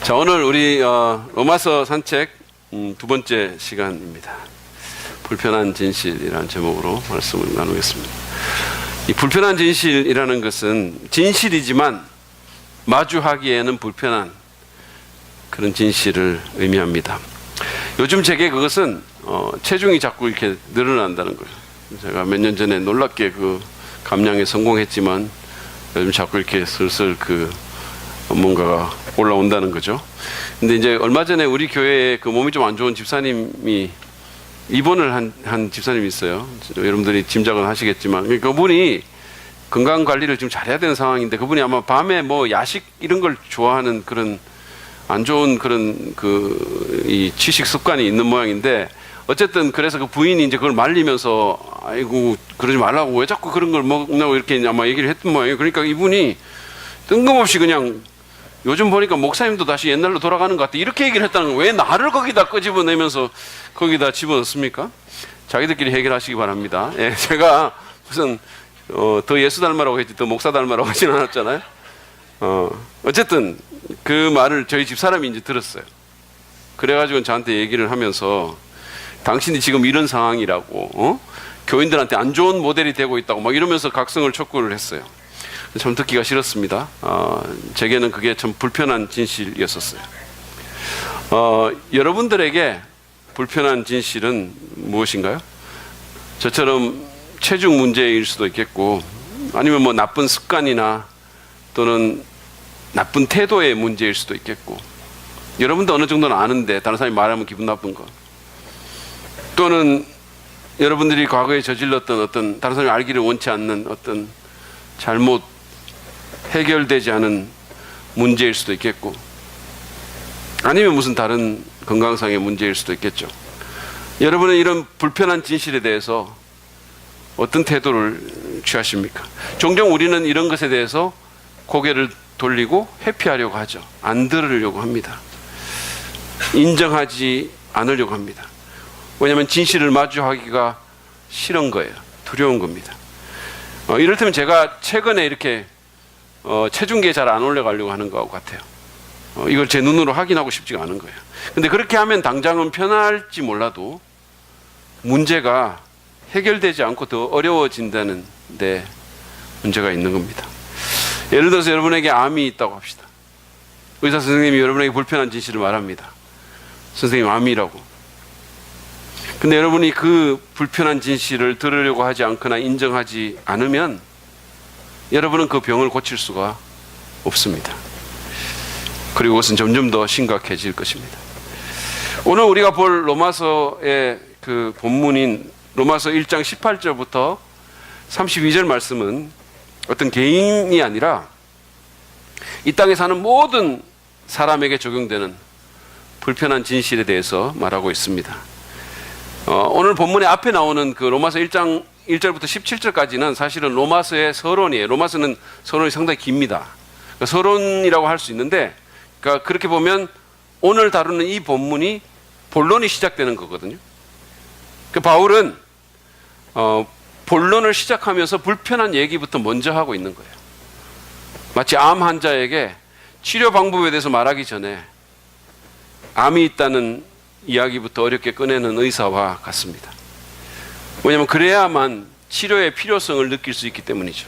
자, 오늘 우리 로마서 산책 두 번째 시간입니다. 불편한 진실이라는 제목으로 말씀을 나누겠습니다. 이 불편한 진실이라는 것은 진실이지만 마주하기에는 불편한 그런 진실을 의미합니다. 요즘 제게 그것은 체중이 자꾸 이렇게 늘어난다는 거예요. 제가 몇 년 전에 놀랍게 그 감량에 성공했지만 요즘 자꾸 이렇게 슬슬 뭔가가 올라온다는 거죠. 근데 이제 얼마 전에 우리 교회에 그 몸이 좀 안 좋은 집사님이 입원을 한 집사님이 있어요. 여러분들이 짐작은 하시겠지만 그분이 건강 관리를 좀 잘해야 되는 상황인데 그분이 아마 밤에 뭐 야식 이런 걸 좋아하는 그런 안 좋은 그런 이 취식 습관이 있는 모양인데 어쨌든 그래서 그 부인이 이제 그걸 말리면서 아이고 그러지 말라고 왜 자꾸 그런 걸 먹냐고 이렇게 아마 얘기를 했던 모양이에요. 그러니까 이분이 뜬금없이 그냥 요즘 보니까 목사님도 다시 옛날로 돌아가는 것 같아 이렇게 얘기를 했다는 거예요. 왜 나를 거기다 끄집어내면서 거기다 집어넣습니까? 자기들끼리 해결하시기 바랍니다. 예, 제가 무슨 더 예수 닮아라고 했지 더 목사 닮아라고 하진 않았잖아요. 어쨌든 그 말을 저희 집사람이 이제 들었어요. 그래가지고 저한테 얘기를 하면서 당신이 지금 이런 상황이라고 교인들한테 안 좋은 모델이 되고 있다고 막 이러면서 각성을 촉구를 했어요. 참 듣기가 싫었습니다. 제게는 그게 참 불편한 진실이었었어요. 여러분들에게 불편한 진실은 무엇인가요? 저처럼 체중 문제일 수도 있겠고 아니면 뭐 나쁜 습관이나 또는 나쁜 태도의 문제일 수도 있겠고 여러분도 어느 정도는 아는데 다른 사람이 말하면 기분 나쁜 거 또는 여러분들이 과거에 저질렀던 어떤 다른 사람이 알기를 원치 않는 어떤 잘못 해결되지 않은 문제일 수도 있겠고 아니면 무슨 다른 건강상의 문제일 수도 있겠죠. 여러분은 이런 불편한 진실에 대해서 어떤 태도를 취하십니까? 종종 우리는 이런 것에 대해서 고개를 돌리고 회피하려고 하죠. 안 들으려고 합니다. 인정하지 않으려고 합니다. 왜냐하면 진실을 마주하기가 싫은 거예요. 두려운 겁니다. 이를테면 제가 최근에 이렇게 체중계에 잘 안 올라가려고 하는 것 같아요. 이걸 제 눈으로 확인하고 싶지가 않은 거예요. 근데 그렇게 하면 당장은 편할지 몰라도 문제가 해결되지 않고 더 어려워진다는 데 문제가 있는 겁니다. 예를 들어서 여러분에게 암이 있다고 합시다. 의사 선생님이 여러분에게 불편한 진실을 말합니다. 선생님 암이라고. 근데 여러분이 그 불편한 진실을 들으려고 하지 않거나 인정하지 않으면 여러분은 그 병을 고칠 수가 없습니다. 그리고 그것은 점점 더 심각해질 것입니다. 오늘 우리가 볼 로마서의 그 본문인 로마서 1장 18절부터 32절 말씀은 어떤 개인이 아니라 이 땅에 사는 모든 사람에게 적용되는 불편한 진실에 대해서 말하고 있습니다. 오늘 본문의 앞에 나오는 그 로마서 1장 1절부터 17절까지는 사실은 로마서의 서론이에요. 로마서는 서론이 상당히 깁니다. 그러니까 서론이라고 할 수 있는데 그러니까 그렇게 보면 오늘 다루는 이 본문이 본론이 시작되는 거거든요. 그러니까 바울은 본론을 시작하면서 불편한 얘기부터 먼저 하고 있는 거예요. 마치 암 환자에게 치료 방법에 대해서 말하기 전에 암이 있다는 이야기부터 어렵게 꺼내는 의사와 같습니다. 왜냐하면 그래야만 치료의 필요성을 느낄 수 있기 때문이죠.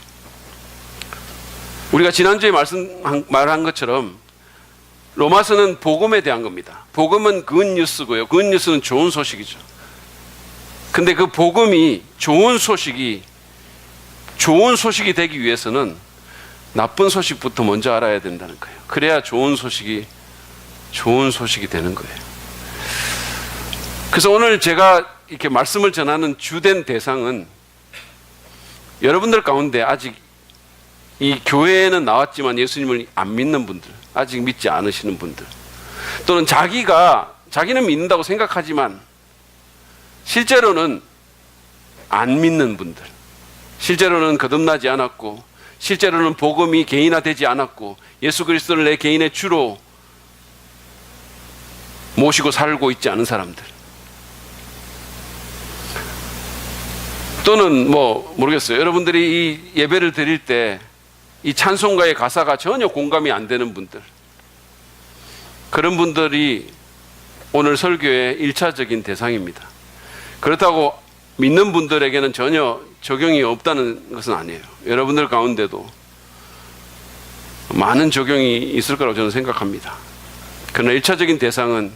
우리가 지난주에 말한 것처럼 로마서는 복음에 대한 겁니다. 복음은 굿뉴스고요. 굿뉴스는 좋은 소식이죠. 근데 그 복음이 좋은 소식이 되기 위해서는 나쁜 소식부터 먼저 알아야 된다는 거예요. 그래야 좋은 소식이 되는 거예요. 그래서 오늘 제가 이렇게 말씀을 전하는 주된 대상은 여러분들 가운데 아직 이 교회에는 나왔지만 예수님을 안 믿는 분들, 아직 믿지 않으시는 분들, 또는 자기는 믿는다고 생각하지만 실제로는 안 믿는 분들, 실제로는 거듭나지 않았고, 실제로는 복음이 개인화되지 않았고, 예수 그리스도를 내 개인의 주로 모시고 살고 있지 않은 사람들, 또는 모르겠어요. 여러분들이 이 예배를 드릴 때 이 찬송가의 가사가 전혀 공감이 안 되는 분들, 그런 분들이 오늘 설교의 1차적인 대상입니다. 그렇다고 믿는 분들에게는 전혀 적용이 없다는 것은 아니에요. 여러분들 가운데도 많은 적용이 있을 거라고 저는 생각합니다. 그러나 1차적인 대상은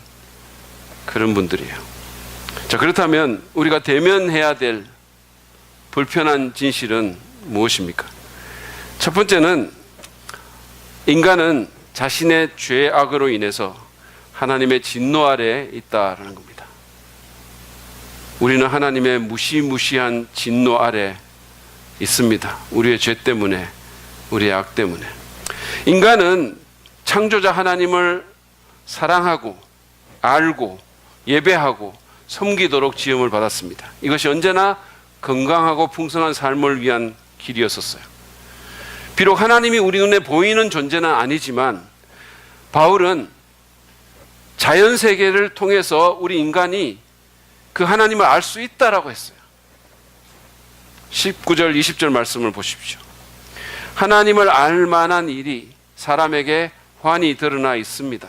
그런 분들이에요. 자, 그렇다면 우리가 대면해야 될 불편한 진실은 무엇입니까? 첫 번째는 인간은 자신의 죄악으로 인해서 하나님의 진노 아래에 있다라는 겁니다. 우리는 하나님의 무시무시한 진노 아래 있습니다. 우리의 죄 때문에, 우리의 악 때문에. 인간은 창조자 하나님을 사랑하고 알고 예배하고 섬기도록 지음을 받았습니다. 이것이 언제나 건강하고 풍성한 삶을 위한 길이었었어요. 비록 하나님이 우리 눈에 보이는 존재는 아니지만 바울은 자연세계를 통해서 우리 인간이 그 하나님을 알 수 있다라고 했어요. 19절 20절 말씀을 보십시오. 하나님을 알 만한 일이 사람에게 환히 드러나 있습니다.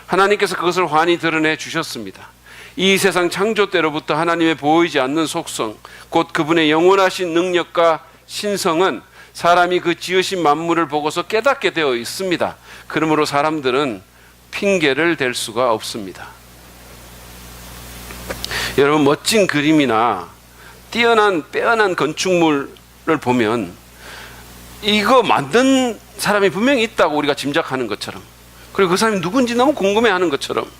하나님께서 그것을 환히 드러내 주셨습니다. 이 세상 창조 때로부터 하나님의 보이지 않는 속성, 곧 그분의 영원하신 능력과 신성은 사람이 그 지으신 만물을 보고서 깨닫게 되어 있습니다. 그러므로 사람들은 핑계를 댈 수가 없습니다. 여러분, 멋진 그림이나 빼어난 건축물을 보면 이거 만든 사람이 분명히 있다고 우리가 짐작하는 것처럼, 그리고 그 사람이 누군지 너무 궁금해하는 것처럼,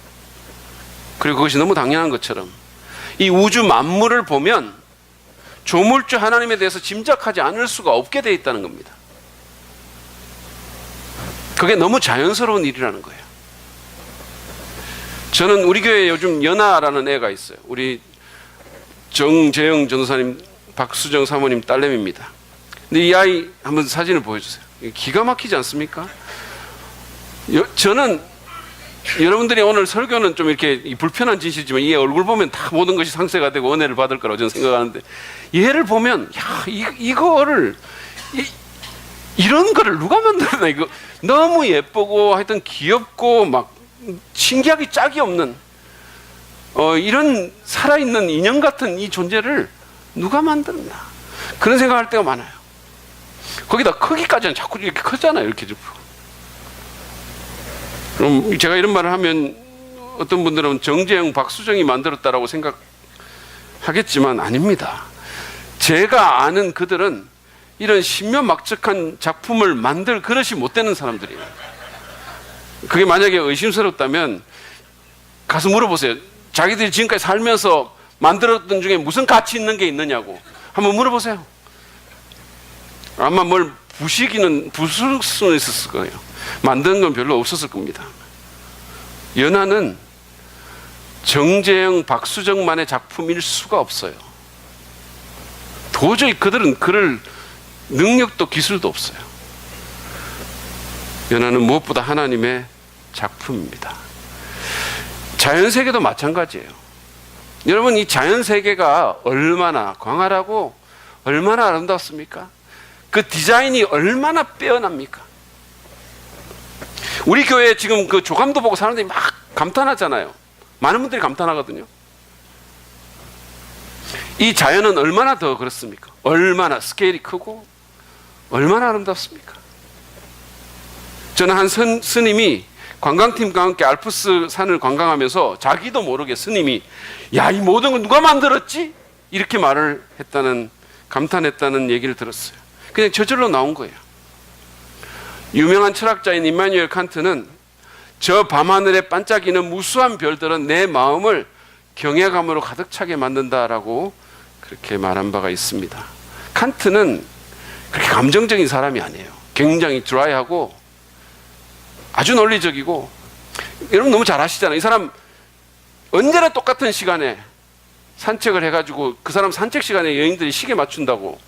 그리고 그것이 너무 당연한 것처럼 이 우주 만물을 보면 조물주 하나님에 대해서 짐작하지 않을 수가 없게 되어 있다는 겁니다. 그게 너무 자연스러운 일이라는 거예요. 저는 우리 교회에 요즘 연아라는 애가 있어요. 우리 정재영 전도사님, 박수정 사모님 딸내미입니다. 근데 이 아이 한번 사진을 보여주세요. 기가 막히지 않습니까? 저는 여러분들이 오늘 설교는 좀 이렇게 불편한 진실이지만 이 얼굴 보면 다 모든 것이 상쇄가 되고 은혜를 받을 거라고 저는 생각하는데, 얘를 보면 이거를 이런 거를 누가 만들었나, 이거 너무 예쁘고 하여튼 귀엽고 막 신기하기 짝이 없는 이런 살아있는 인형 같은 이 존재를 누가 만들었나, 그런 생각할 때가 많아요. 거기다 크기까지는 자꾸 이렇게 크잖아요. 이렇게 좀. 그럼 제가 이런 말을 하면 어떤 분들은 정재영, 박수정이 만들었다라고 생각하겠지만 아닙니다. 제가 아는 그들은 이런 신묘막측한 작품을 만들 그릇이 못 되는 사람들이에요. 그게 만약에 의심스럽다면 가서 물어보세요. 자기들이 지금까지 살면서 만들었던 중에 무슨 가치 있는 게 있느냐고 한번 물어보세요. 아마 뭘 부술 수는 있었을 거예요. 만드는 건 별로 없었을 겁니다. 연하는 정재영, 박수정만의 작품일 수가 없어요. 도저히 그들은 그럴 능력도 기술도 없어요. 연하는 무엇보다 하나님의 작품입니다. 자연세계도 마찬가지예요. 여러분, 이 자연세계가 얼마나 광활하고 얼마나 아름답습니까? 그 디자인이 얼마나 빼어납니까? 우리 교회 지금 그 조감도 보고 사람들이 막 감탄하잖아요. 많은 분들이 감탄하거든요. 이 자연은 얼마나 더 그렇습니까? 얼마나 스케일이 크고 얼마나 아름답습니까? 저는 한 스님이 관광팀과 함께 알프스 산을 관광하면서 자기도 모르게 스님이 야, 이 모든 걸 누가 만들었지? 이렇게 말을 했다는, 감탄했다는 얘기를 들었어요. 그냥 저절로 나온 거예요. 유명한 철학자인 임마누엘 칸트는 저 밤하늘에 반짝이는 무수한 별들은 내 마음을 경외감으로 가득 차게 만든다라고 그렇게 말한 바가 있습니다. 칸트는 그렇게 감정적인 사람이 아니에요. 굉장히 드라이하고 아주 논리적이고, 여러분 너무 잘 아시잖아요. 이 사람 언제나 똑같은 시간에 산책을 해가지고 그 사람 산책 시간에 여인들이 시계 맞춘다고.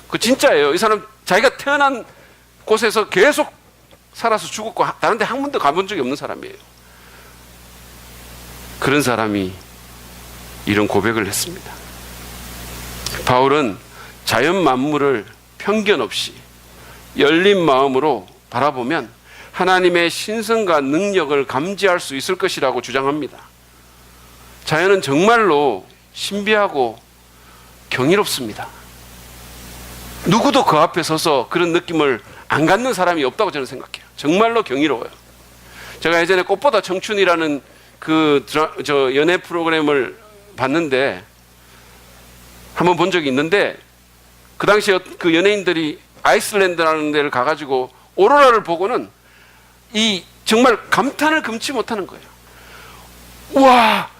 그 진짜예요. 이 사람 자기가 태어난 곳에서 계속 살아서 죽었고 다른 데 한 번도 가본 적이 없는 사람이에요. 그런 사람이 이런 고백을 했습니다. 바울은 자연 만물을 편견 없이 열린 마음으로 바라보면 하나님의 신성과 능력을 감지할 수 있을 것이라고 주장합니다. 자연은 정말로 신비하고 경이롭습니다. 누구도 그 앞에 서서 그런 느낌을 안 갖는 사람이 없다고 저는 생각해요. 정말로 경이로워요. 제가 예전에 꽃보다 청춘이라는 연애 프로그램을 봤는데, 한번 본 적이 있는데, 그 당시에 그 연예인들이 아이슬란드라는 데를 가가지고 오로라를 보고는 정말 감탄을 금치 못하는 거예요. 와,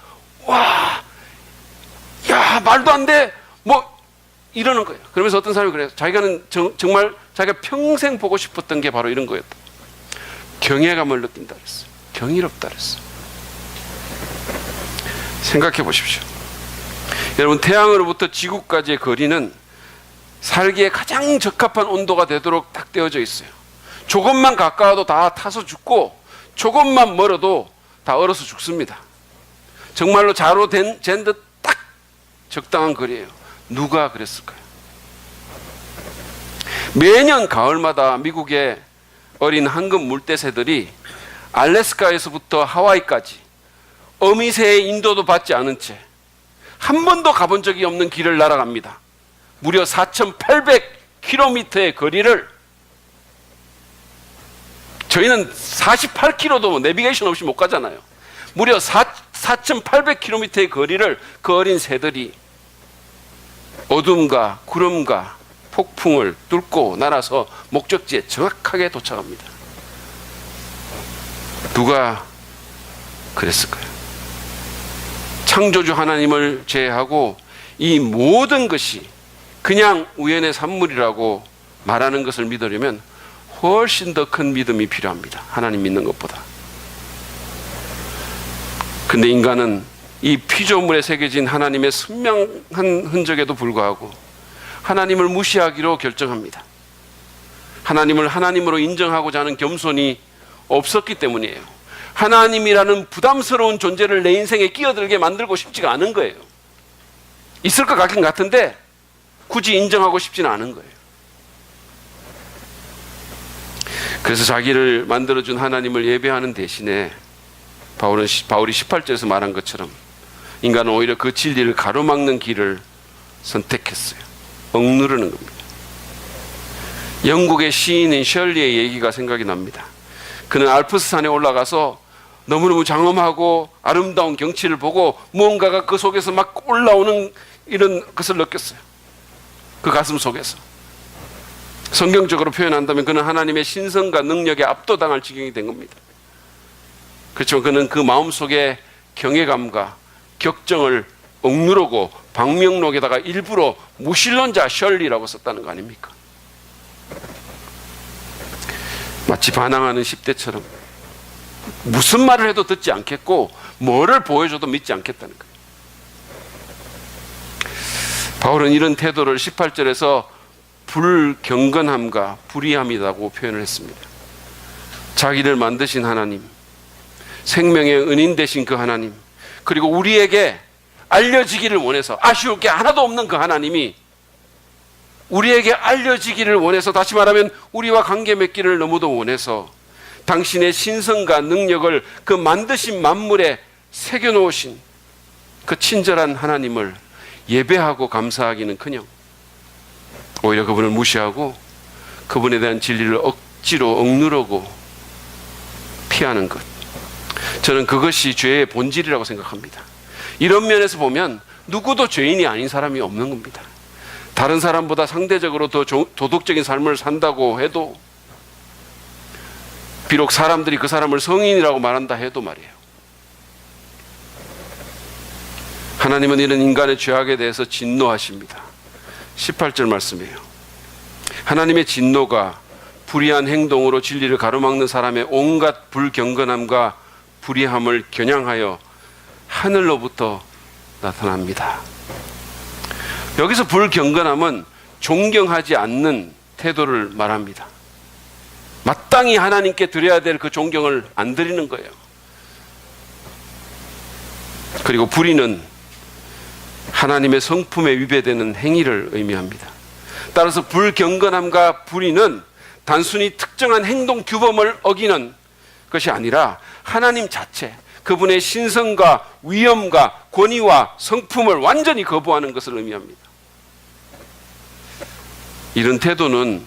야, 말도 안 돼. 이러는 거예요. 그러면서 어떤 사람이 그래요. 자기가는 정말 자기가 평생 보고 싶었던 게 바로 이런 거였다. 경외감을 느낀다 그랬어요. 경이롭다 그랬어요. 생각해 보십시오. 여러분, 태양으로부터 지구까지의 거리는 살기에 가장 적합한 온도가 되도록 딱 되어져 있어요. 조금만 가까워도 다 타서 죽고, 조금만 멀어도 다 얼어서 죽습니다. 정말로 자로 잰 듯 딱 적당한 거리예요. 누가 그랬을까요? 매년 가을마다 미국의 어린 황금 물대새들이 알래스카에서부터 하와이까지 어미새의 인도도 받지 않은 채 한 번도 가본 적이 없는 길을 날아갑니다. 무려 4,800km의 거리를, 저희는 48km도 내비게이션 없이 못 가잖아요. 무려 4,800km의 거리를 그 어린 새들이 어둠과 구름과 폭풍을 뚫고 날아서 목적지에 정확하게 도착합니다. 누가 그랬을까요? 창조주 하나님을 제외하고 이 모든 것이 그냥 우연의 산물이라고 말하는 것을 믿으려면 훨씬 더 큰 믿음이 필요합니다. 하나님 믿는 것보다. 근데 인간은 이 피조물에 새겨진 하나님의 선명한 흔적에도 불구하고 하나님을 무시하기로 결정합니다. 하나님을 하나님으로 인정하고자 하는 겸손이 없었기 때문이에요. 하나님이라는 부담스러운 존재를 내 인생에 끼어들게 만들고 싶지가 않은 거예요. 있을 것 같긴 같은데 굳이 인정하고 싶지는 않은 거예요. 그래서 자기를 만들어준 하나님을 예배하는 대신에 바울이 18절에서 말한 것처럼 인간은 오히려 그 진리를 가로막는 길을 선택했어요. 억누르는 겁니다. 영국의 시인인 셜리의 얘기가 생각이 납니다. 그는 알프스 산에 올라가서 너무너무 장엄하고 아름다운 경치를 보고 무언가가 그 속에서 막 올라오는 이런 것을 느꼈어요. 그 가슴 속에서. 성경적으로 표현한다면 그는 하나님의 신성과 능력에 압도당할 지경이 된 겁니다. 그렇지만 그는 그 마음속에 경외감과 격정을 억누르고 방명록에다가 일부러 무신론자 셜리라고 썼다는 거 아닙니까? 마치 반항하는 10대처럼 무슨 말을 해도 듣지 않겠고 뭐를 보여줘도 믿지 않겠다는 거예요. 바울은 이런 태도를 18절에서 불경건함과 불의함이라고 표현을 했습니다. 자기를 만드신 하나님, 생명의 은인 되신 그 하나님, 그리고 우리에게 알려지기를 원해서, 아쉬울 게 하나도 없는 그 하나님이 우리에게 알려지기를 원해서, 다시 말하면 우리와 관계 맺기를 너무도 원해서 당신의 신성과 능력을 그 만드신 만물에 새겨놓으신 그 친절한 하나님을 예배하고 감사하기는커녕 오히려 그분을 무시하고 그분에 대한 진리를 억지로 억누르고 피하는 것, 저는 그것이 죄의 본질이라고 생각합니다. 이런 면에서 보면 누구도 죄인이 아닌 사람이 없는 겁니다. 다른 사람보다 상대적으로 더 도덕적인 삶을 산다고 해도, 비록 사람들이 그 사람을 성인이라고 말한다 해도 말이에요. 하나님은 이런 인간의 죄악에 대해서 진노하십니다. 18절 말씀이에요. 하나님의 진노가 불의한 행동으로 진리를 가로막는 사람의 온갖 불경건함과 불의함을 겨냥하여 하늘로부터 나타납니다. 여기서 불경건함은 존경하지 않는 태도를 말합니다. 마땅히 하나님께 드려야 될 그 존경을 안 드리는 거예요. 그리고 불의는 하나님의 성품에 위배되는 행위를 의미합니다. 따라서 불경건함과 불의는 단순히 특정한 행동 규범을 어기는 것이 아니라 하나님 자체, 그분의 신성과 위엄과 권위와 성품을 완전히 거부하는 것을 의미합니다. 이런 태도는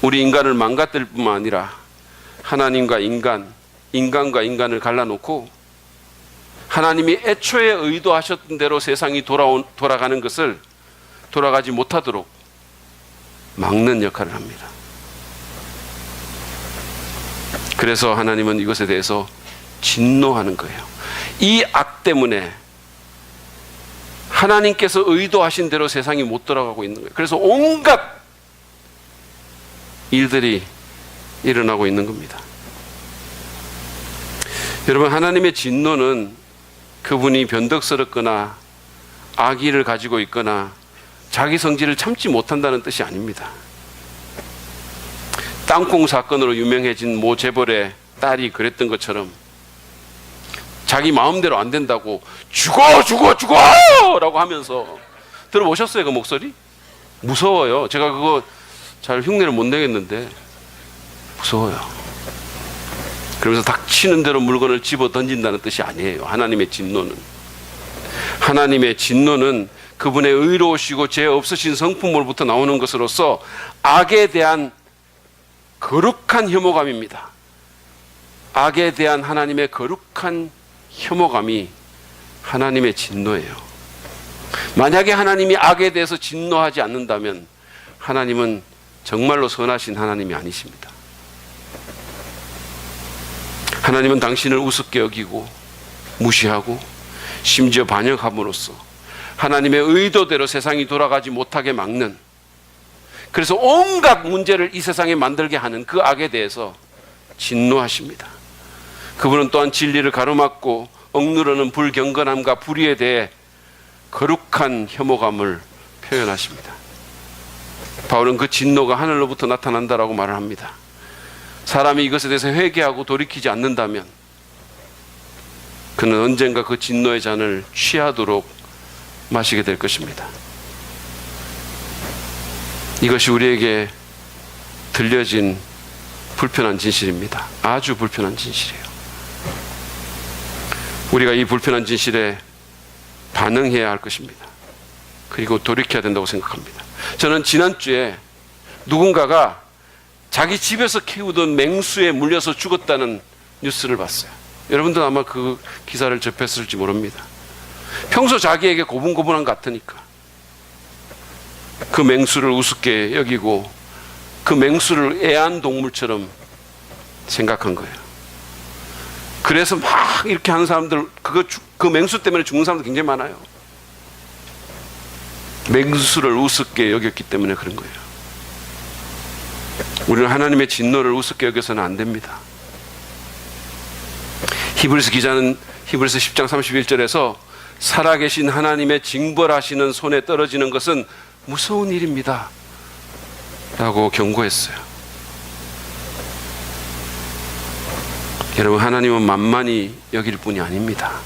우리 인간을 망가뜨릴 뿐만 아니라 하나님과 인간, 인간과 인간을 갈라놓고 하나님이 애초에 의도하셨던 대로 세상이 돌아가는 것을 돌아가지 못하도록 막는 역할을 합니다. 그래서 하나님은 이것에 대해서 진노하는 거예요. 이 악 때문에 하나님께서 의도하신 대로 세상이 못 돌아가고 있는 거예요. 그래서 온갖 일들이 일어나고 있는 겁니다. 여러분, 하나님의 진노는 그분이 변덕스럽거나 악의를 가지고 있거나 자기 성질을 참지 못한다는 뜻이 아닙니다. 땅콩 사건으로 유명해진 모 재벌의 딸이 그랬던 것처럼 자기 마음대로 안 된다고 죽어 라고 하면서 들어보셨어요? 그 목소리? 무서워요. 제가 그거 잘 흉내를 못 내겠는데 무서워요. 그러면서 닥치는 대로 물건을 집어 던진다는 뜻이 아니에요. 하나님의 진노는. 하나님의 진노는 그분의 의로우시고 죄 없으신 성품으로부터 나오는 것으로서 악에 대한 거룩한 혐오감입니다. 악에 대한 하나님의 거룩한 혐오감이 하나님의 진노예요. 만약에 하나님이 악에 대해서 진노하지 않는다면 하나님은 정말로 선하신 하나님이 아니십니다. 하나님은 당신을 우습게 여기고 무시하고 심지어 반역함으로써 하나님의 의도대로 세상이 돌아가지 못하게 막는, 그래서 온갖 문제를 이 세상에 만들게 하는 그 악에 대해서 진노하십니다. 그분은 또한 진리를 가로막고 억누르는 불경건함과 불의에 대해 거룩한 혐오감을 표현하십니다. 바울은 그 진노가 하늘로부터 나타난다라고 말을 합니다. 사람이 이것에 대해서 회개하고 돌이키지 않는다면 그는 언젠가 그 진노의 잔을 취하도록 마시게 될 것입니다. 이것이 우리에게 들려진 불편한 진실입니다. 아주 불편한 진실이에요. 우리가 이 불편한 진실에 반응해야 할 것입니다. 그리고 돌이켜야 된다고 생각합니다. 저는 지난주에 누군가가 자기 집에서 키우던 맹수에 물려서 죽었다는 뉴스를 봤어요. 여러분들 아마 그 기사를 접했을지 모릅니다. 평소 자기에게 고분고분한 것 같으니까 그 맹수를 우습게 여기고 그 맹수를 애완동물처럼 생각한 거예요. 그래서 막 이렇게 하는 사람들, 그 맹수 때문에 죽는 사람들 굉장히 많아요. 맹수를 우습게 여겼기 때문에 그런 거예요. 우리는 하나님의 진노를 우습게 여겨서는 안 됩니다. 히브리서 기자는 히브리서 10장 31절에서 살아계신 하나님의 징벌하시는 손에 떨어지는 것은 무서운 일입니다 라고 경고했어요. 여러분, 하나님은 만만히 여길 뿐이 아닙니다.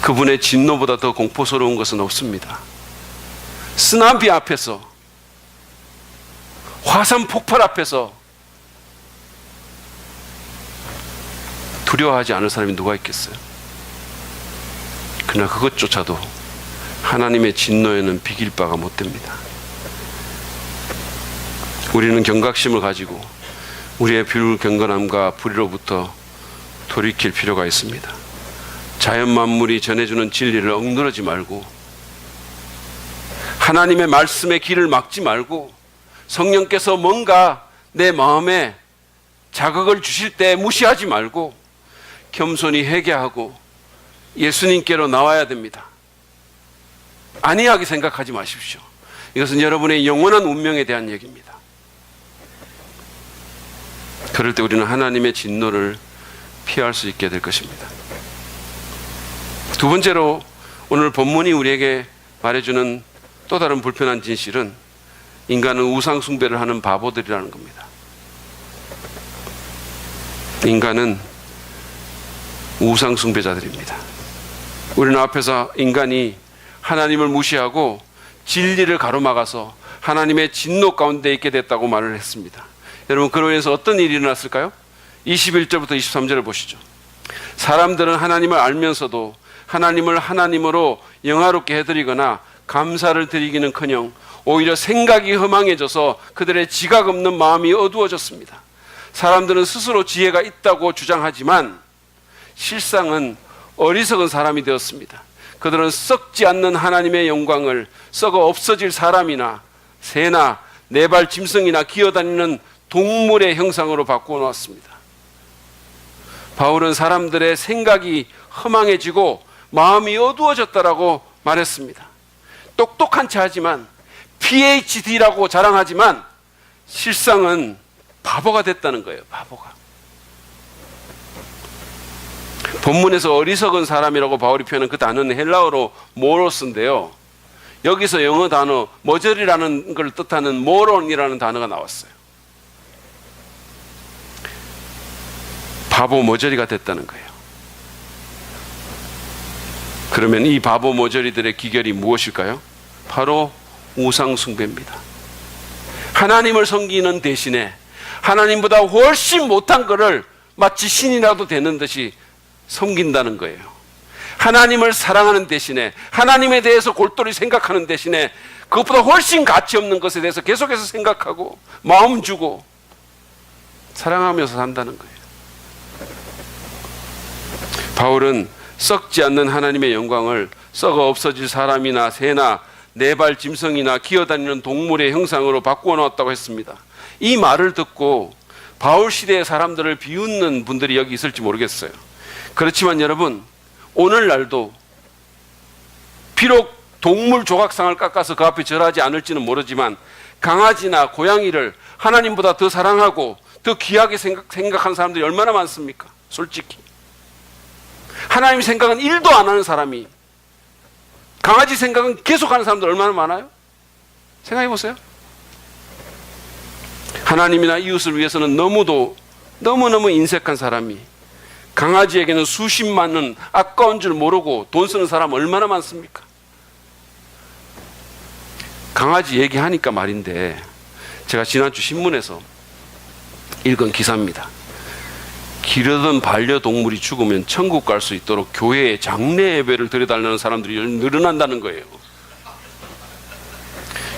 그분의 진노보다 더 공포스러운 것은 없습니다. 쓰나미 앞에서, 화산 폭발 앞에서 두려워하지 않을 사람이 누가 있겠어요? 그러나 그것조차도 하나님의 진노에는 비길 바가 못 됩니다. 우리는 경각심을 가지고 우리의 불경건함과 불의로부터 돌이킬 필요가 있습니다. 자연 만물이 전해주는 진리를 억누르지 말고, 하나님의 말씀의 길을 막지 말고, 성령께서 뭔가 내 마음에 자극을 주실 때 무시하지 말고 겸손히 회개하고 예수님께로 나와야 됩니다. 안이하게 생각하지 마십시오. 이것은 여러분의 영원한 운명에 대한 얘기입니다. 그럴 때 우리는 하나님의 진노를 피할 수 있게 될 것입니다. 두 번째로 오늘 본문이 우리에게 말해주는 또 다른 불편한 진실은 인간은 우상 숭배를 하는 바보들이라는 겁니다. 인간은 우상 숭배자들입니다. 우리는 앞에서 인간이 하나님을 무시하고 진리를 가로막아서 하나님의 진노 가운데 있게 됐다고 말을 했습니다. 여러분, 그로 인해서 어떤 일이 일어났을까요? 21절부터 23절을 보시죠. 사람들은 하나님을 알면서도 하나님을 하나님으로 영화롭게 해드리거나 감사를 드리기는커녕 오히려 생각이 허망해져서 그들의 지각 없는 마음이 어두워졌습니다. 사람들은 스스로 지혜가 있다고 주장하지만 실상은 어리석은 사람이 되었습니다. 그들은 썩지 않는 하나님의 영광을 썩어 없어질 사람이나 새나 네발 짐승이나 기어다니는 동물의 형상으로 바꾸어 놓았습니다. 바울은 사람들의 생각이 허망해지고 마음이 어두워졌다라고 말했습니다. 똑똑한 체 하지만 PhD라고 자랑하지만 실상은 바보가 됐다는 거예요. 바보가. 본문에서 어리석은 사람이라고 바울이 표현한 그 단어는 헬라어로 모로스인데요. 여기서 영어 단어 머저리라는 걸 뜻하는 모론이라는 단어가 나왔어요. 바보 머저리가 됐다는 거예요. 그러면 이 바보 머저리들의 기결이 무엇일까요? 바로 우상 숭배입니다. 하나님을 섬기는 대신에 하나님보다 훨씬 못한 것을 마치 신이라도 되는 듯이 섬긴다는 거예요. 하나님을 사랑하는 대신에 하나님에 대해서 골똘히 생각하는 대신에 그것보다 훨씬 가치 없는 것에 대해서 계속해서 생각하고 마음 주고 사랑하면서 산다는 거예요. 바울은 썩지 않는 하나님의 영광을 썩어 없어질 사람이나 새나 네발 짐승이나 기어다니는 동물의 형상으로 바꾸어 놓았다고 했습니다. 이 말을 듣고 바울 시대의 사람들을 비웃는 분들이 여기 있을지 모르겠어요. 그렇지만 여러분, 오늘날도 비록 동물 조각상을 깎아서 그 앞에 절하지 않을지는 모르지만 강아지나 고양이를 하나님보다 더 사랑하고 더 귀하게 생각하는 사람들이 얼마나 많습니까? 솔직히 하나님 생각은 1도 안 하는 사람이 강아지 생각은 계속하는 사람들 얼마나 많아요? 생각해 보세요. 하나님이나 이웃을 위해서는 너무너무 인색한 사람이 강아지에게는 수십만 원 아까운 줄 모르고 돈 쓰는 사람 얼마나 많습니까? 강아지 얘기하니까 말인데 제가 지난주 신문에서 읽은 기사입니다. 기르던 반려동물이 죽으면 천국 갈 수 있도록 교회에 장례 예배를 드려달라는 사람들이 늘어난다는 거예요.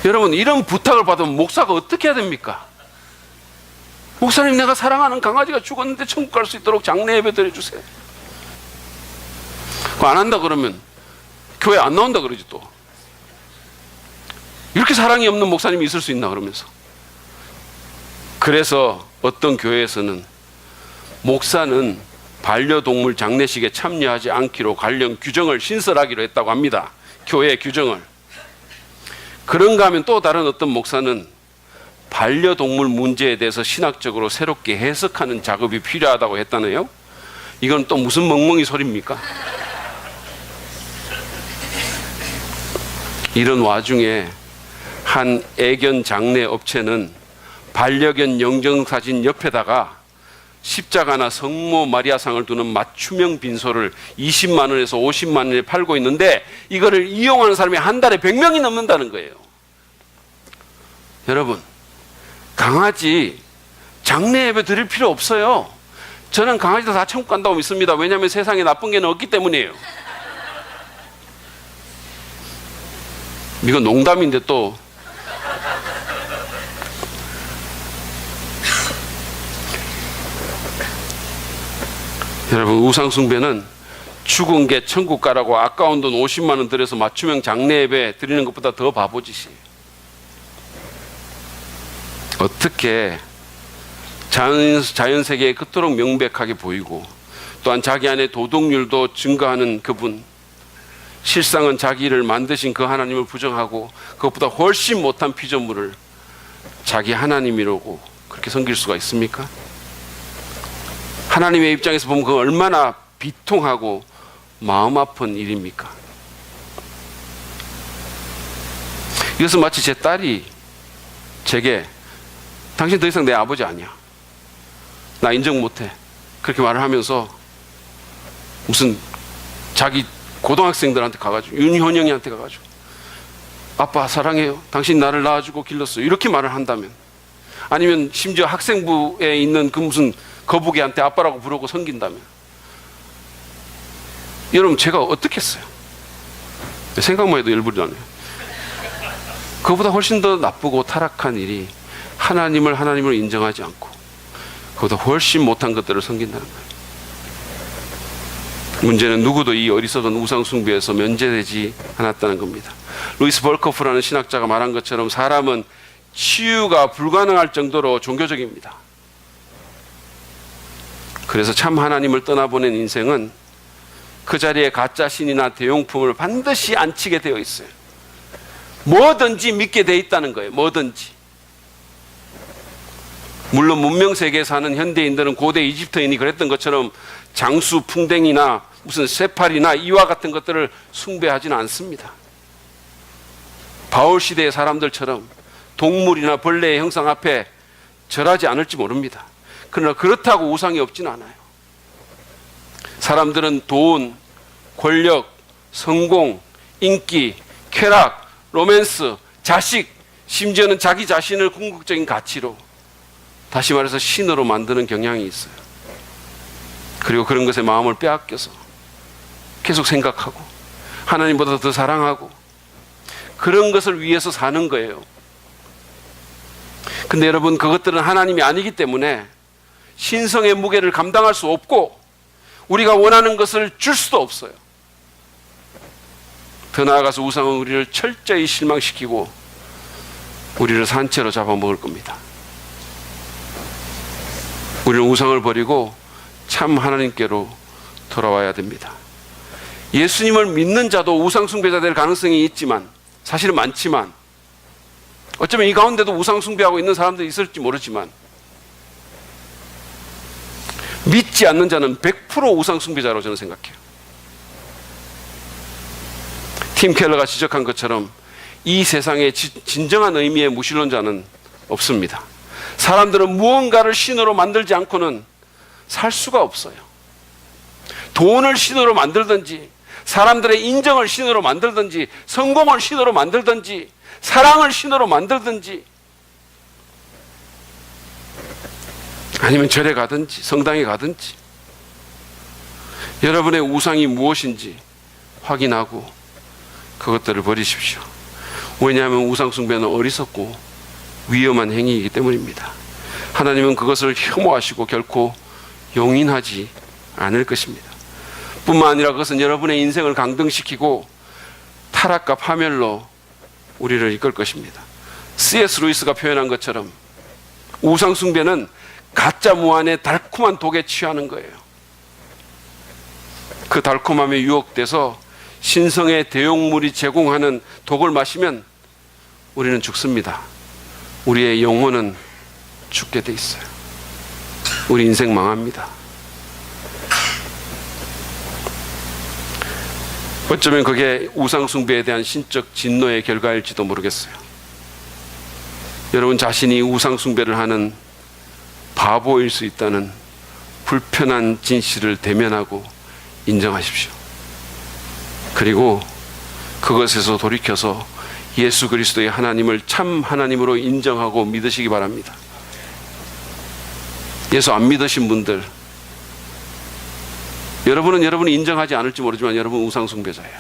여러분, 이런 부탁을 받으면 목사가 어떻게 해야 됩니까? 목사님, 내가 사랑하는 강아지가 죽었는데 천국 갈 수 있도록 장례 예배 드려주세요. 그거 안 한다 그러면 교회 안 나온다 그러지 또. 이렇게 사랑이 없는 목사님이 있을 수 있나 그러면서. 그래서 어떤 교회에서는 목사는 반려동물 장례식에 참여하지 않기로 관련 규정을 신설하기로 했다고 합니다. 교회 규정을. 그런가 하면 또 다른 어떤 목사는 반려동물 문제에 대해서 신학적으로 새롭게 해석하는 작업이 필요하다고 했다네요. 이건 또 무슨 멍멍이 소리입니까? 이런 와중에 한 애견 장례 업체는 반려견 영정사진 옆에다가 십자가나 성모 마리아상을 두는 맞춤형 빈소를 20만 원에서 50만 원에 팔고 있는데 이거를 이용하는 사람이 한 달에 100명이 넘는다는 거예요. 여러분, 강아지 장례 예배 드릴 필요 없어요. 저는 강아지도 다 천국 간다고 믿습니다. 왜냐하면 세상에 나쁜 개는 없기 때문이에요. 이건 농담인데 또 여러분, 우상숭배는 죽은 개 천국 가라고 아까운 돈 50만 원 들여서 맞춤형 장례 예배 드리는 것보다 더 바보짓이에요. 어떻게 자연 세계에 그토록 명백하게 보이고 또한 자기 안에 도덕률도 증가하는 그분, 실상은 자기를 만드신 그 하나님을 부정하고 그것보다 훨씬 못한 피조물을 자기 하나님이라고 그렇게 섬길 수가 있습니까? 하나님의 입장에서 보면 그건 얼마나 비통하고 마음 아픈 일입니까? 이것은 마치 제 딸이 제게 당신 더 이상 내 아버지 아니야, 나 인정 못해, 그렇게 말을 하면서 무슨 자기 고등학생들한테 가가지고 윤현영이한테 가가지고 아빠 사랑해요. 당신 나를 낳아주고 길렀어요. 이렇게 말을 한다면, 아니면 심지어 학생부에 있는 그 무슨 거북이한테 아빠라고 부르고 섬긴다면, 여러분 제가 어떻겠어요? 생각만 해도 열불이 나네요. 그보다 훨씬 더 나쁘고 타락한 일이 하나님을 인정하지 않고 그보다 훨씬 못한 것들을 섬긴다는 거예요. 문제는 누구도 이 어리석은 우상 숭배에서 면제되지 않았다는 겁니다. 루이스 벌커프라는 신학자가 말한 것처럼 사람은 치유가 불가능할 정도로 종교적입니다. 그래서 참 하나님을 떠나보낸 인생은 그 자리에 가짜 신이나 대용품을 반드시 안치게 되어 있어요. 뭐든지 믿게 돼 있다는 거예요. 뭐든지. 물론 문명 세계에 사는 현대인들은 고대 이집트인이 그랬던 것처럼 장수, 풍뎅이나 무슨 쇠팔이나 이와 같은 것들을 숭배하지는 않습니다. 바울 시대의 사람들처럼 동물이나 벌레의 형상 앞에 절하지 않을지 모릅니다. 그러나 그렇다고 우상이 없지는 않아요. 사람들은 돈, 권력, 성공, 인기, 쾌락, 로맨스, 자식, 심지어는 자기 자신을 궁극적인 가치로, 다시 말해서 신으로 만드는 경향이 있어요. 그리고 그런 것에 마음을 빼앗겨서 계속 생각하고 하나님보다 더 사랑하고 그런 것을 위해서 사는 거예요. 근데 여러분, 그것들은 하나님이 아니기 때문에 신성의 무게를 감당할 수 없고 우리가 원하는 것을 줄 수도 없어요. 더 나아가서 우상은 우리를 철저히 실망시키고 우리를 산채로 잡아먹을 겁니다. 우리는 우상을 버리고 참 하나님께로 돌아와야 됩니다. 예수님을 믿는 자도 우상 숭배자 될 가능성이 있지만, 사실은 많지만, 어쩌면 이 가운데도 우상 숭배하고 있는 사람들이 있을지 모르지만, 믿지 않는 자는 100% 우상 숭배자로 저는 생각해요. 팀 켈러가 지적한 것처럼 이 세상에 진정한 의미의 무신론자는 없습니다. 사람들은 무언가를 신으로 만들지 않고는 살 수가 없어요. 돈을 신으로 만들든지, 사람들의 인정을 신으로 만들든지, 성공을 신으로 만들든지, 사랑을 신으로 만들든지, 아니면 절에 가든지 성당에 가든지, 여러분의 우상이 무엇인지 확인하고 그것들을 버리십시오. 왜냐하면 우상 숭배는 어리석고 위험한 행위이기 때문입니다. 하나님은 그것을 혐오하시고 결코 용인하지 않을 것입니다. 뿐만 아니라 그것은 여러분의 인생을 강등시키고 타락과 파멸로 우리를 이끌 것입니다. C.S. 루이스가 표현한 것처럼 우상 숭배는 가짜 무한의 달콤한 독에 취하는 거예요. 그 달콤함에 유혹돼서 신성의 대용물이 제공하는 독을 마시면 우리는 죽습니다. 우리의 영혼은 죽게 돼 있어요. 우리 인생 망합니다. 어쩌면 그게 우상 숭배에 대한 신적 진노의 결과일지도 모르겠어요. 여러분 자신이 우상 숭배를 하는 바보일 수 있다는 불편한 진실을 대면하고 인정하십시오. 그리고 그것에서 돌이켜서 예수 그리스도의 하나님을 참 하나님으로 인정하고 믿으시기 바랍니다. 예수 안 믿으신 분들, 여러분은 여러분이 인정하지 않을지 모르지만 여러분 우상 숭배자예요.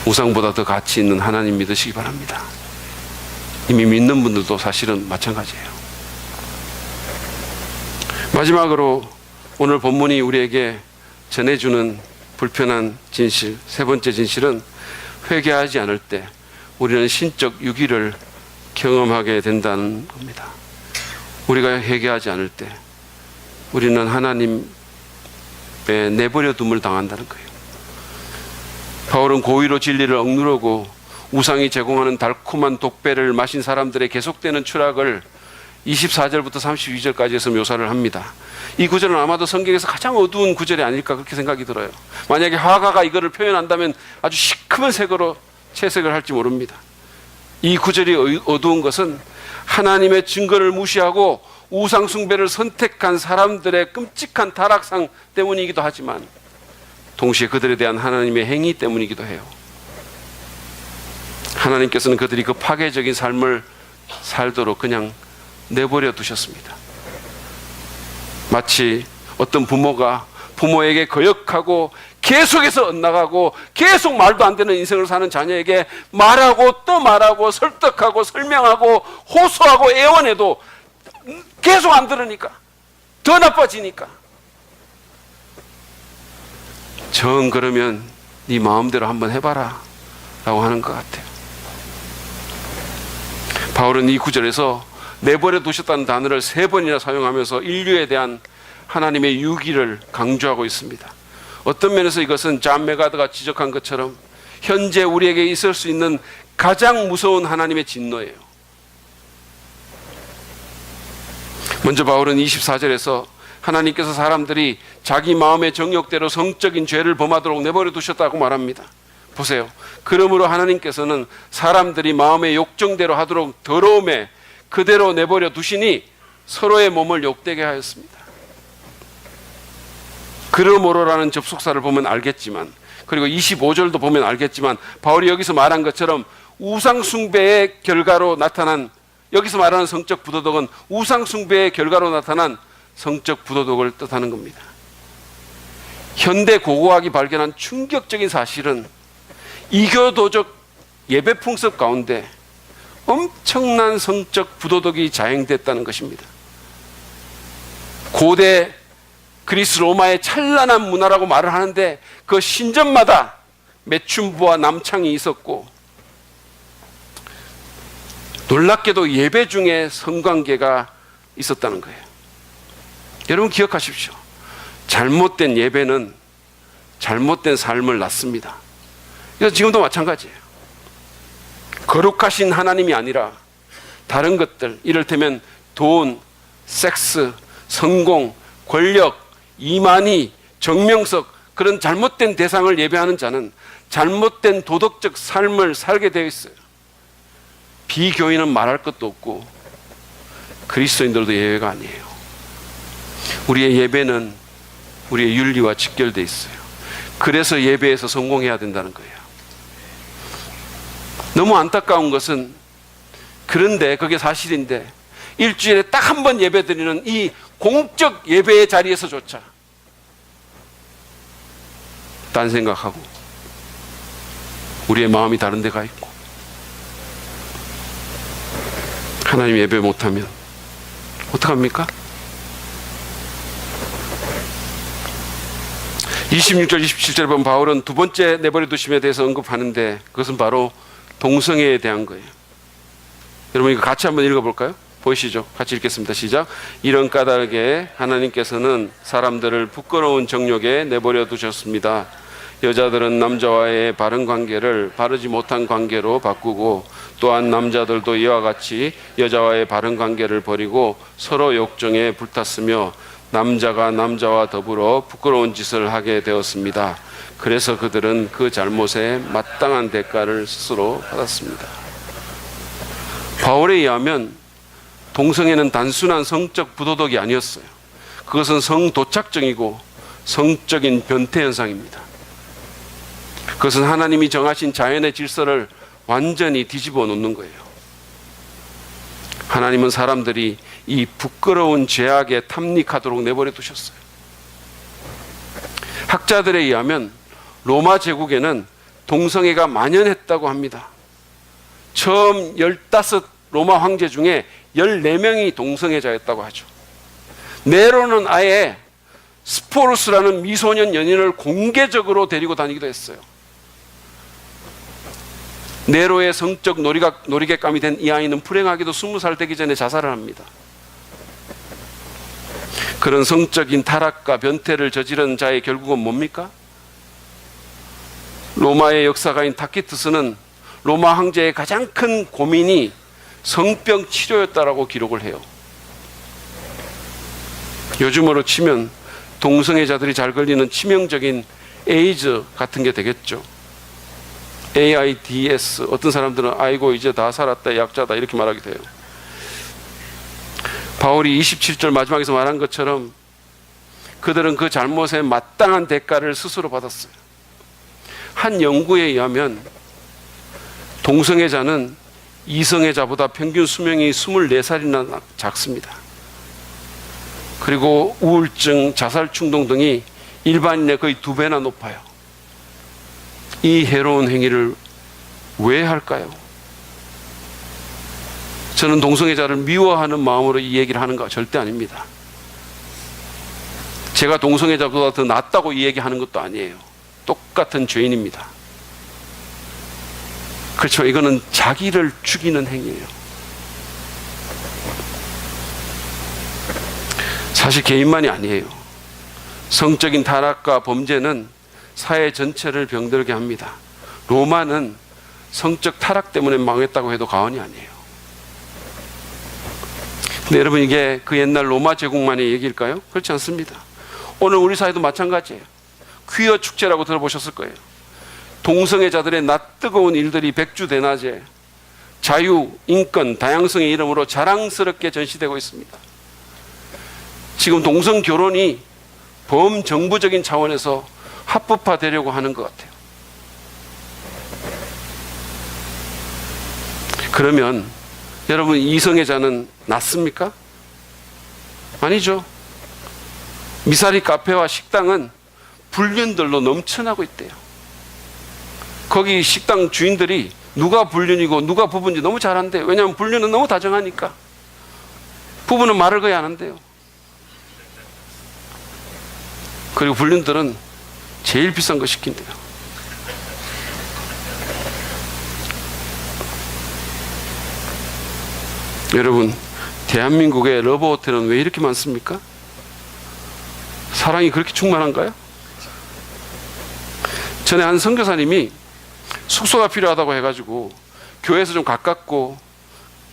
우상보다 더 가치 있는 하나님 믿으시기 바랍니다. 이미 믿는 분들도 사실은 마찬가지예요. 마지막으로 오늘 본문이 우리에게 전해주는 불편한 진실, 세 번째 진실은 회개하지 않을 때 우리는 신적 유기를 경험하게 된다는 겁니다. 우리가 회개하지 않을 때 우리는 하나님의 내버려 둠을 당한다는 거예요. 바울은 고의로 진리를 억누르고 우상이 제공하는 달콤한 독배를 마신 사람들의 계속되는 추락을 24절부터 32절까지 해서 묘사를 합니다. 이 구절은 아마도 성경에서 가장 어두운 구절이 아닐까 그렇게 생각이 들어요. 만약에 화가가 이거를 표현한다면 아주 시커먼 색으로 채색을 할지 모릅니다. 이 구절이 어두운 것은 하나님의 증거를 무시하고 우상 숭배를 선택한 사람들의 끔찍한 타락상 때문이기도 하지만 동시에 그들에 대한 하나님의 행위 때문이기도 해요. 하나님께서는 그들이 그 파괴적인 삶을 살도록 그냥 내버려 두셨습니다. 마치 어떤 부모가 부모에게 거역하고 계속해서 엇나가고 계속 말도 안 되는 인생을 사는 자녀에게 말하고 또 말하고 설득하고 설명하고 호소하고 애원해도 계속 안 들으니까 더 나빠지니까 정 그러면 네 마음대로 한번 해봐라 라고 하는 것 같아요. 바울은 이 구절에서 내버려 두셨다는 단어를 3번이나 사용하면서 인류에 대한 하나님의 유기를 강조하고 있습니다. 어떤 면에서 이것은 존 메가드가 지적한 것처럼 현재 우리에게 있을 수 있는 가장 무서운 하나님의 진노예요. 먼저 바울은 24절에서 하나님께서 사람들이 자기 마음의 정욕대로 성적인 죄를 범하도록 내버려 두셨다고 말합니다. 보세요. 그러므로 하나님께서는 사람들이 마음의 욕정대로 하도록 더러움에 그대로 내버려 두시니 서로의 몸을 욕되게 하였습니다. 그러므로라는 접속사를 보면 알겠지만, 그리고 25절도 보면 알겠지만, 바울이 여기서 말한 것처럼 우상숭배의 결과로 나타난, 여기서 말하는 성적 부도덕은 우상숭배의 결과로 나타난 성적 부도덕을 뜻하는 겁니다. 현대 고고학이 발견한 충격적인 사실은 이교도적 예배 풍습 가운데 엄청난 성적 부도덕이 자행됐다는 것입니다. 고대 그리스 로마의 찬란한 문화라고 말을 하는데 그 신전마다 매춘부와 남창이 있었고, 놀랍게도 예배 중에 성관계가 있었다는 거예요. 여러분 기억하십시오. 잘못된 예배는 잘못된 삶을 낳습니다. 그래서 지금도 마찬가지예요. 거룩하신 하나님이 아니라 다른 것들, 이를테면 돈, 섹스, 성공, 권력, 이만희, 정명석, 그런 잘못된 대상을 예배하는 자는 잘못된 도덕적 삶을 살게 되어 있어요. 비교인은 말할 것도 없고 그리스도인들도 예외가 아니에요. 우리의 예배는 우리의 윤리와 직결되어 있어요. 그래서 예배에서 성공해야 된다는 거예요. 너무 안타까운 것은, 그런데 그게 사실인데 일주일에 딱 한 번 예배 드리는 이 공적 예배의 자리에서조차 딴 생각하고 우리의 마음이 다른 데가 있고 하나님 예배 못하면 어떡합니까? 26절 27절에 보면 바울은 두 번째 내버려 두심에 대해서 언급하는데 그것은 바로 동성애에 대한 거예요. 여러분 이거 같이 한번 읽어볼까요? 보이시죠? 같이 읽겠습니다. 시작. 이런 까닭에 하나님께서는 사람들을 부끄러운 정욕에 내버려 두셨습니다. 여자들은 남자와의 바른 관계를 바르지 못한 관계로 바꾸고, 또한 남자들도 이와 같이 여자와의 바른 관계를 버리고 서로 욕정에 불탔으며 남자가 남자와 더불어 부끄러운 짓을 하게 되었습니다. 그래서 그들은 그 잘못에 마땅한 대가를 스스로 받았습니다. 바울에 의하면 동성애는 단순한 성적 부도덕이 아니었어요. 그것은 성도착증이고 성적인 변태 현상입니다. 그것은 하나님이 정하신 자연의 질서를 완전히 뒤집어 놓는 거예요. 하나님은 사람들이 이 부끄러운 죄악에 탐닉하도록 내버려 두셨어요. 학자들에 의하면 로마 제국에는 동성애가 만연했다고 합니다. 처음 15 로마 황제 중에 14명이 동성애자였다고 하죠. 네로는 아예 스포르스라는 미소년 연인을 공개적으로 데리고 다니기도 했어요. 네로의 성적 놀이객감이 된 이 아이는 불행하게도 20살 되기 전에 자살을 합니다. 그런 성적인 타락과 변태를 저지른 자의 결국은 뭡니까? 로마의 역사가인 타키투스는 로마 황제의 가장 큰 고민이 성병 치료였다라고 기록을 해요. 요즘으로 치면 동성애자들이 잘 걸리는 치명적인 에이즈 같은 게 되겠죠. AIDS, 어떤 사람들은 아이고 이제 다 살았다, 약자다 이렇게 말하기도 해요. 바울이 27절 마지막에서 말한 것처럼 그들은 그 잘못에 마땅한 대가를 스스로 받았어요. 한 연구에 의하면 동성애자는 이성애자보다 평균 수명이 24살이나 작습니다. 그리고 우울증, 자살 충동 등이 일반인의 거의 2배나 높아요. 이 해로운 행위를 왜 할까요? 저는 동성애자를 미워하는 마음으로 이 얘기를 하는 거 절대 아닙니다. 제가 동성애자보다 더 낫다고 이 얘기하는 것도 아니에요. 똑같은 죄인입니다. 그렇지만 이거는 자기를 죽이는 행위예요. 사실 개인만이 아니에요. 성적인 타락과 범죄는 사회 전체를 병들게 합니다. 로마는 성적 타락 때문에 망했다고 해도 과언이 아니에요. 근데 여러분, 이게 그 옛날 로마 제국만의 얘기일까요? 그렇지 않습니다. 오늘 우리 사회도 마찬가지예요. 퀴어 축제라고 들어보셨을 거예요. 동성애자들의 낯뜨거운 일들이 백주대낮에 자유, 인권, 다양성의 이름으로 자랑스럽게 전시되고 있습니다. 지금 동성 결혼이 범정부적인 차원에서 합법화되려고 하는 것 같아요. 그러면 여러분, 이성애자는 낫습니까? 아니죠. 미사리 카페와 식당은 불륜들로 넘쳐나고 있대요. 거기 식당 주인들이 누가 불륜이고 누가 부부인지 너무 잘 안대요. 왜냐하면 불륜은 너무 다정하니까. 부부는 말을 거의 안 한대요. 그리고 불륜들은 제일 비싼 거 시킨대요. 여러분, 대한민국의 러브호텔은 왜 이렇게 많습니까? 사랑이 그렇게 충만한가요? 전에 한 선교사님이 숙소가 필요하다고 해가지고 교회에서 좀 가깝고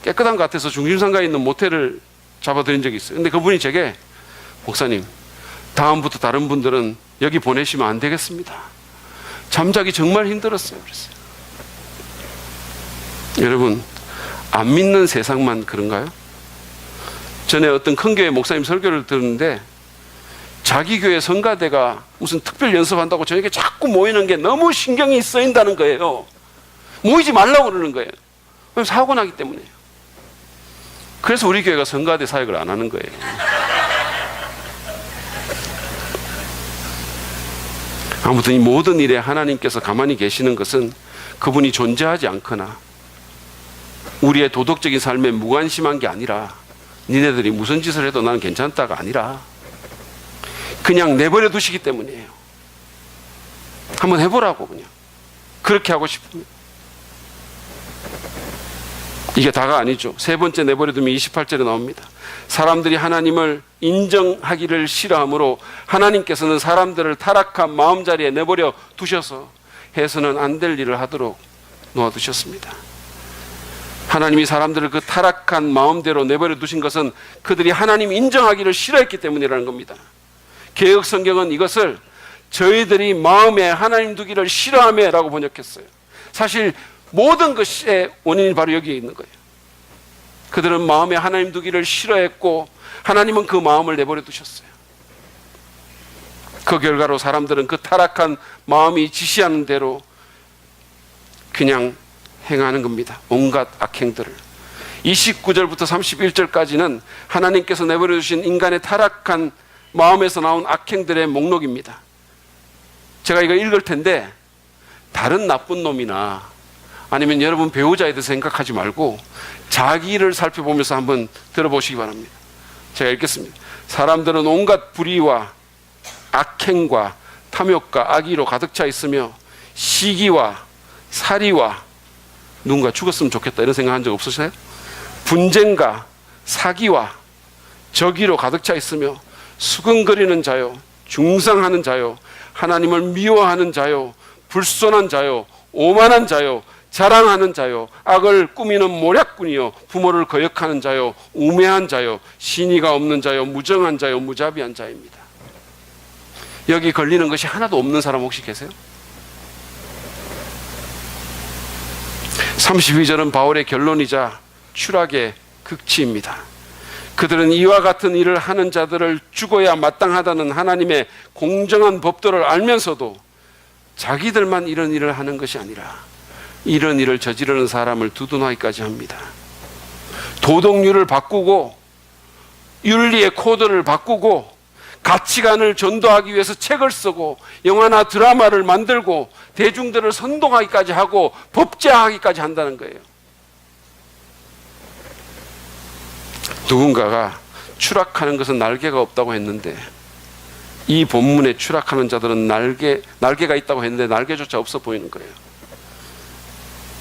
깨끗한 것 같아서 중심상가에 있는 모텔을 잡아드린 적이 있어요. 근데 그분이 제게, 목사님, 다음부터 다른 분들은 여기 보내시면 안 되겠습니다. 잠자기 정말 힘들었어요. 그랬어요. 여러분, 안 믿는 세상만 그런가요? 전에 어떤 큰 교회 목사님 설교를 들었는데 자기 교회 성가대가 무슨 특별 연습한다고 저에게 자꾸 모이는 게 너무 신경이 쓰인다는 거예요. 모이지 말라고 그러는 거예요. 사고 나기 때문에요. 그래서 우리 교회가 성가대 사역을 안 하는 거예요. 아무튼 이 모든 일에 하나님께서 가만히 계시는 것은 그분이 존재하지 않거나 우리의 도덕적인 삶에 무관심한 게 아니라, 니네들이 무슨 짓을 해도 나는 괜찮다가 아니라 그냥 내버려 두시기 때문이에요. 한번 해보라고, 그냥 그렇게 하고 싶으면. 이게 다가 아니죠. 세 번째 내버려 두면 28절에 나옵니다. 사람들이 하나님을 인정하기를 싫어하므로 하나님께서는 사람들을 타락한 마음자리에 내버려 두셔서 해서는 안 될 일을 하도록 놓아두셨습니다. 하나님이 사람들을 그 타락한 마음대로 내버려 두신 것은 그들이 하나님 인정하기를 싫어했기 때문이라는 겁니다. 개역 성경은 이것을 저희들이 마음에 하나님 두기를 싫어하며라고 번역했어요. 사실 모든 것의 원인이 바로 여기에 있는 거예요. 그들은 마음에 하나님 두기를 싫어했고 하나님은 그 마음을 내버려 두셨어요. 그 결과로 사람들은 그 타락한 마음이 지시하는 대로 그냥 행하는 겁니다. 온갖 악행들을. 29절부터 31절까지는 하나님께서 내버려 두신 인간의 타락한 마음에서 나온 악행들의 목록입니다. 제가 이거 읽을 텐데 다른 나쁜 놈이나 아니면 여러분 배우자에 대해서 생각하지 말고 자기를 살펴보면서 한번 들어보시기 바랍니다. 제가 읽겠습니다. 사람들은 온갖 불의와 악행과 탐욕과 악의로 가득 차 있으며 시기와 살이와, 누군가 죽었으면 좋겠다 이런 생각한 적 없으세요? 분쟁과 사기와 적의로 가득 차 있으며 수근거리는 자요, 중상하는 자요, 하나님을 미워하는 자요, 불손한 자요, 오만한 자요, 자랑하는 자요, 악을 꾸미는 모략꾼이요, 부모를 거역하는 자요, 우매한 자요, 신의가 없는 자요, 무정한 자요, 무자비한 자입니다. 여기 걸리는 것이 하나도 없는 사람 혹시 계세요? 32절은 바울의 결론이자 추락의 극치입니다. 그들은 이와 같은 일을 하는 자들을 죽어야 마땅하다는 하나님의 공정한 법도를 알면서도 자기들만 이런 일을 하는 것이 아니라 이런 일을 저지르는 사람을 두둔하기까지 합니다. 도덕률을 바꾸고 윤리의 코드를 바꾸고 가치관을 전도하기 위해서 책을 쓰고 영화나 드라마를 만들고 대중들을 선동하기까지 하고 법제화하기까지 한다는 거예요. 누군가가 추락하는 것은 날개가 없다고 했는데 이 본문에 추락하는 자들은 날개가 있다고 했는데 날개조차 없어 보이는 거예요.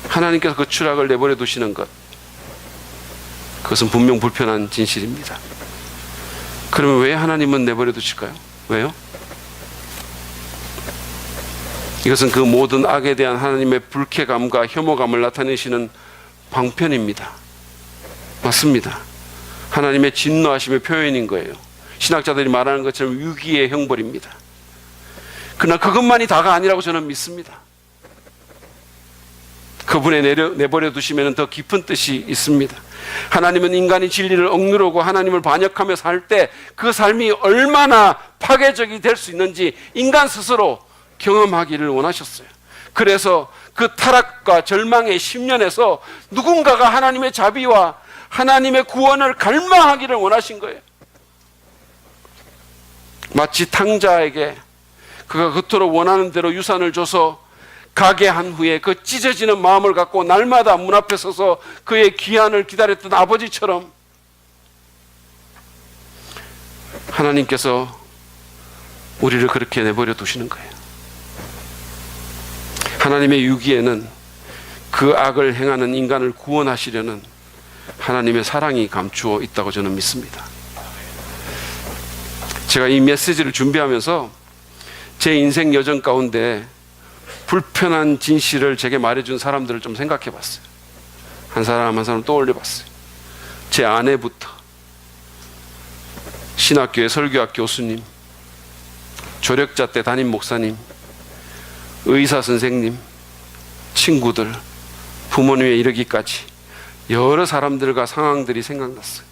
하나님께서 그 추락을 내버려 두시는 것, 그것은 분명 불편한 진실입니다. 그러면 왜 하나님은 내버려 두실까요? 왜요? 이것은 그 모든 악에 대한 하나님의 불쾌감과 혐오감을 나타내시는 방편입니다. 맞습니다. 하나님의 진노하심의 표현인 거예요. 신학자들이 말하는 것처럼 위기의 형벌입니다. 그러나 그것만이 다가 아니라고 저는 믿습니다. 그분에 내버려 두시면 더 깊은 뜻이 있습니다. 하나님은 인간이 진리를 억누르고 하나님을 반역하며 살 때 그 삶이 얼마나 파괴적이 될 수 있는지 인간 스스로 경험하기를 원하셨어요. 그래서 그 타락과 절망의 10년에서 누군가가 하나님의 자비와 하나님의 구원을 갈망하기를 원하신 거예요. 마치 탕자에게 그가 그토록 원하는 대로 유산을 줘서 가게 한 후에 그 찢어지는 마음을 갖고 날마다 문 앞에 서서 그의 귀환을 기다렸던 아버지처럼 하나님께서 우리를 그렇게 내버려 두시는 거예요. 하나님의 유기에는 그 악을 행하는 인간을 구원하시려는 하나님의 사랑이 감추어 있다고 저는 믿습니다. 제가 이 메시지를 준비하면서 제 인생 여정 가운데 불편한 진실을 제게 말해준 사람들을 좀 생각해 봤어요. 한 사람 한 사람 떠올려 봤어요. 제 아내부터 신학교의 설교학 교수님, 조력자 때 담임 목사님, 의사 선생님, 친구들, 부모님에 이르기까지 여러 사람들과 상황들이 생각났어요.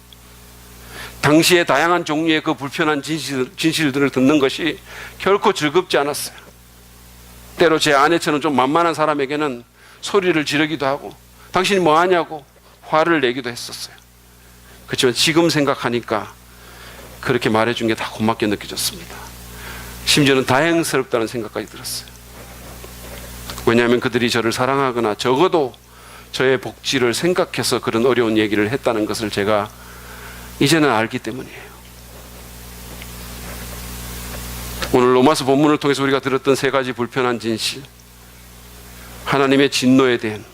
당시에 다양한 종류의 그 불편한 진실들을 듣는 것이 결코 즐겁지 않았어요. 때로 제 아내처럼 좀 만만한 사람에게는 소리를 지르기도 하고 당신이 뭐 하냐고 화를 내기도 했었어요. 그렇지만 지금 생각하니까 그렇게 말해준 게 다 고맙게 느껴졌습니다. 심지어는 다행스럽다는 생각까지 들었어요. 왜냐하면 그들이 저를 사랑하거나 적어도 저의 복지를 생각해서 그런 어려운 얘기를 했다는 것을 제가 이제는 알기 때문이에요. 오늘 로마서 본문을 통해서 우리가 들었던 세 가지 불편한 진실, 하나님의 진노에 대한,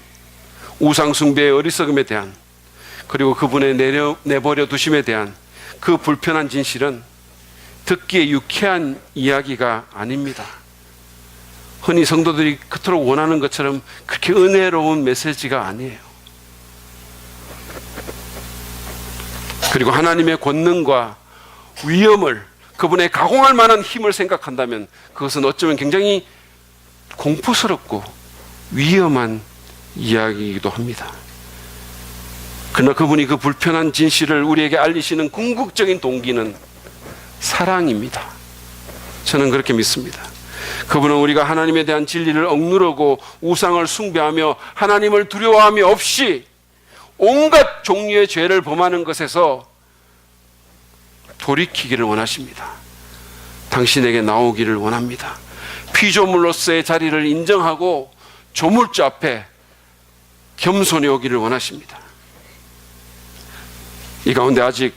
우상 숭배의 어리석음에 대한, 그리고 그분의 내버려 두심에 대한 그 불편한 진실은 듣기에 유쾌한 이야기가 아닙니다. 흔히 성도들이 그토록 원하는 것처럼 그렇게 은혜로운 메시지가 아니에요. 그리고 하나님의 권능과 위엄을, 그분의 가공할 만한 힘을 생각한다면 그것은 어쩌면 굉장히 공포스럽고 위험한 이야기이기도 합니다. 그러나 그분이 그 불편한 진실을 우리에게 알리시는 궁극적인 동기는 사랑입니다. 저는 그렇게 믿습니다. 그분은 우리가 하나님에 대한 진리를 억누르고 우상을 숭배하며 하나님을 두려워함이 없이 온갖 종류의 죄를 범하는 것에서 돌이키기를 원하십니다. 당신에게 나오기를 원합니다. 피조물로서의 자리를 인정하고 조물주 앞에 겸손히 오기를 원하십니다. 이 가운데 아직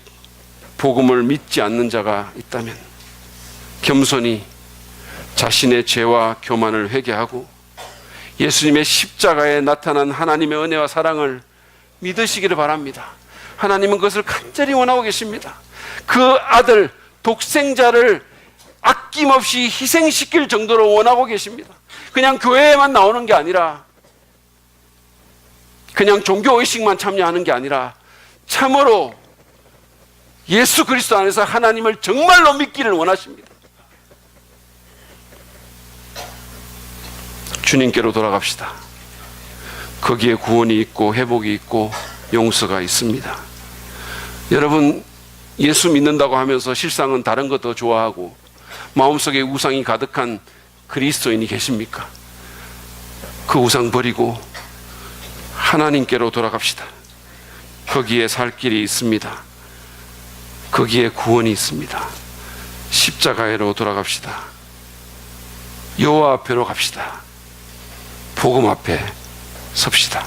복음을 믿지 않는 자가 있다면 겸손히 자신의 죄와 교만을 회개하고 예수님의 십자가에 나타난 하나님의 은혜와 사랑을 믿으시기를 바랍니다. 하나님은 그것을 간절히 원하고 계십니다. 그 아들 독생자를 아낌없이 희생시킬 정도로 원하고 계십니다. 그냥 교회에만 나오는 게 아니라, 그냥 종교의식만 참여하는 게 아니라 참으로 예수 그리스도 안에서 하나님을 정말로 믿기를 원하십니다. 주님께로 돌아갑시다. 거기에 구원이 있고 회복이 있고 용서가 있습니다. 여러분, 예수 믿는다고 하면서 실상은 다른 것 더 좋아하고 마음속에 우상이 가득한 그리스도인이 계십니까? 그 우상 버리고 하나님께로 돌아갑시다. 거기에 살 길이 있습니다. 거기에 구원이 있습니다. 십자가로 돌아갑시다. 여호와 앞에로 갑시다. 복음 앞에 섭시다.